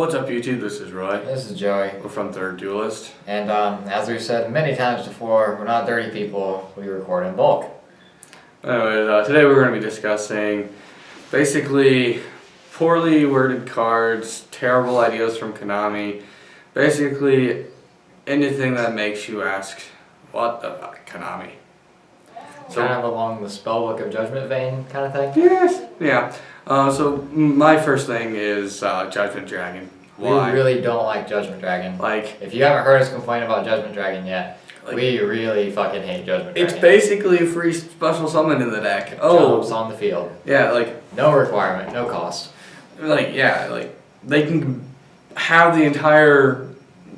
What's up, YouTube? This is Roy. This is Joey. We're from ThirdDuelist. And as we've said many times before, we're not dirty people. We record in bulk. Anyways, today we're going to be discussing basically poorly worded cards, terrible ideas from Konami, basically anything that makes you ask, what the fuck, Konami? So, kind of along the spellbook of Judgment vein kind of thing? Yes. Yeah. So my first thing is Judgment Dragon. Why? We really don't like Judgment Dragon. Like, if you haven't heard us complain about Judgment Dragon yet, we really fucking hate Judgment Dragon. It's basically a free special summon in the deck. Jumps on the field. Yeah, like no requirement, no cost. Like, yeah, like they can have the entire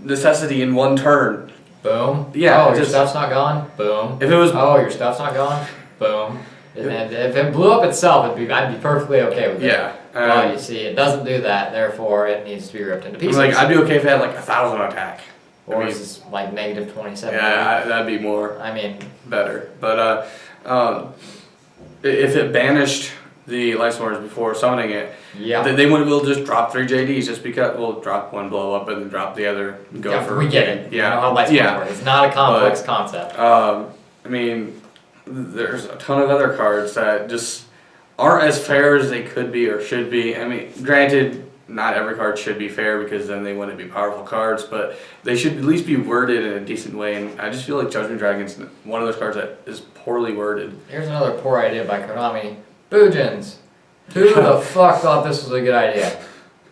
necessity in one turn. Boom. Yeah. Oh, your stuff's not gone. Boom. If it was. Oh, your stuff's not gone. Boom. And if it blew up itself, I'd be perfectly okay with it. Yeah. Well, you see, it doesn't do that. Therefore, it needs to be ripped into pieces. Like, I'd be okay if it had like 1,000 attack. Or is like negative 27. Yeah, that'd be more. I mean, better. But if it banished the Life Swords before summoning it, yeah, they wouldn't be able to just drop 3 JDs just because we'll drop one, blow up, and then drop the other. Go for. We get it. Yeah. You know how Life Swords work. It's not a complex concept. I mean, there's a ton of other cards that just aren't as fair as they could be or should be. I mean, granted, not every card should be fair because then they wouldn't be powerful cards, but they should at least be worded in a decent way, and I just feel like Judgment Dragon's one of those cards that is poorly worded. Here's another poor idea by Konami. Boojins. Who the fuck thought this was a good idea?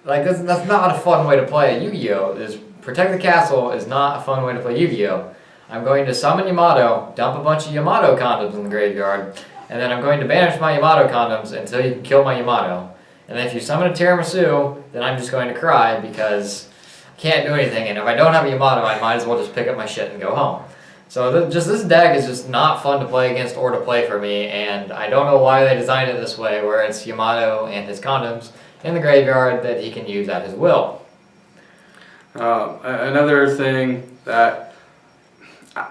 Like, that's not a fun way to play Yu-Gi-Oh! Protect the Castle is not a fun way to play Yu-Gi-Oh! I'm going to summon Yamato, dump a bunch of Yamato condoms in the graveyard, and then I'm going to banish my Yamato condoms until you can kill my Yamato. And then if you summon a Tiramisu, then I'm just going to cry because I can't do anything, and if I don't have a Yamato, I might as well just pick up my shit and go home. So this deck is just not fun to play against or to play for me, and I don't know why they designed it this way, where it's Yamato and his condoms in the graveyard that he can use at his will. Another thing that,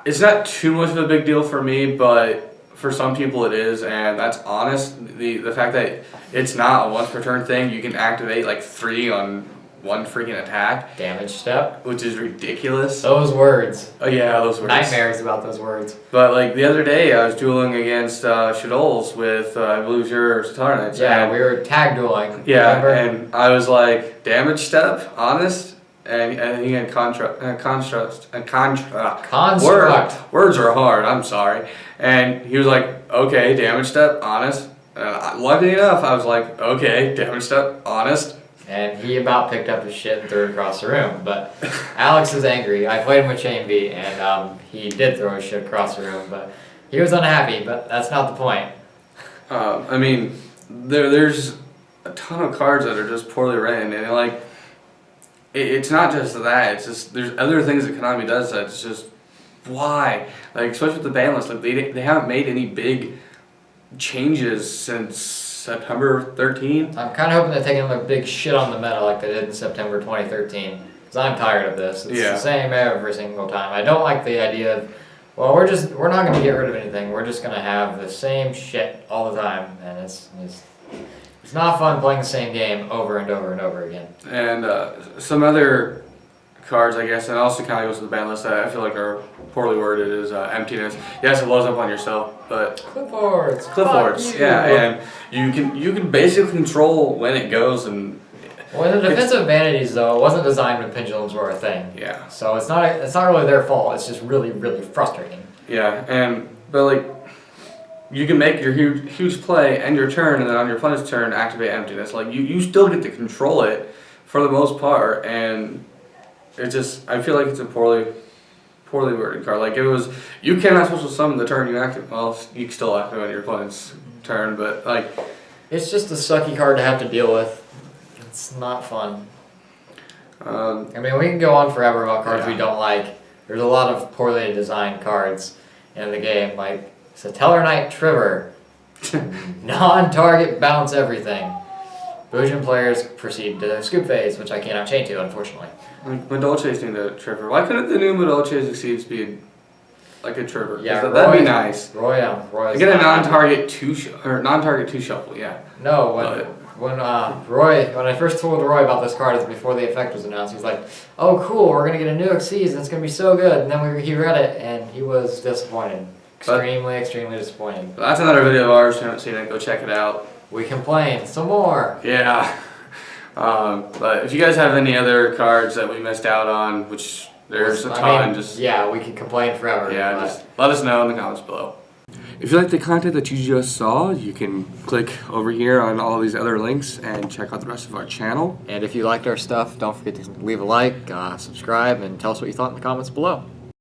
it's not too much of a big deal for me, but for some people it is, and that's honest. The fact that it's not a once per turn thing, you can activate like 3 on one freaking attack. Damage step. Which is ridiculous. Those words. Oh yeah, those words. Nightmares about those words. But like the other day I was dueling against Shadols with, I believe your Saturnites. Yeah, we were tag dueling. Yeah, remember? And I was like, damage step, honest, and he had construct. Words are hard, I'm sorry. And he was like, okay, damage step, honest. And luckily enough, I was like, okay, damage step, honest. And he about picked up his shit and threw it across the room. But Alex is angry. I played him with Chain B, and he did throw his shit across the room. But he was unhappy, but that's not the point. I mean, there's a ton of cards that are just poorly written, and like, it's not just that. It's just there's other things that Konami does that's just why, like especially with the ban list, like they haven't made any big changes since September 13. I'm kind of hoping they're taking a big shit on the meta like they did in September 2013, because I'm tired of this. It's the same every single time. I don't like the idea of, well, we're not going to get rid of anything. We're just going to have the same shit all the time, and it's not fun playing the same game over and over and over again. And some other cards, I guess, and also kind of goes to the ban list that I feel like are poorly worded is emptiness. Yes, it blows up on yourself, but Clipboards, yeah, and you can basically control when it goes. And well, the defensive vanities though, it wasn't designed when pendulums were a thing. Yeah. So it's not really their fault. It's just really frustrating. Yeah, but like you can make your huge play end your turn, and then on your opponent's turn activate emptiness. Like you still get to control it for the most part, and it just, I feel like it's a poorly worded card. Like it was, you cannot supposed to summon the turn you activate. Well, you can still activate on your opponent's turn, but like, it's just a sucky card to have to deal with. It's not fun. I mean, we can go on forever about cards we don't like. There's a lot of poorly designed cards in the game, like Satellar Knight Trivor, non-target bounce everything. Boojin players proceed to scoop phase, which I cannot change to, unfortunately. Madolche's doing the Trevor. Why couldn't the new Madolche's Exceeds be like a Trevor? Yeah, that'd be nice. Roy get a non-target two shuffle. Yeah. No, When I first told Roy about this card, it's before the effect was announced. He was like, "Oh, cool, we're gonna get a new Xyz, and it's gonna be so good." And then he read it, and he was disappointed. Extremely disappointed. That's another video of ours. If you haven't seen it, go check it out. We complained some more. Yeah. But if you guys have any other cards that we missed out on, which there's a ton, yeah, we could complain forever. Yeah, just let us know in the comments below. If you like the content that you just saw, you can click over here on all these other links and check out the rest of our channel. And if you liked our stuff, don't forget to leave a like, subscribe, and tell us what you thought in the comments below.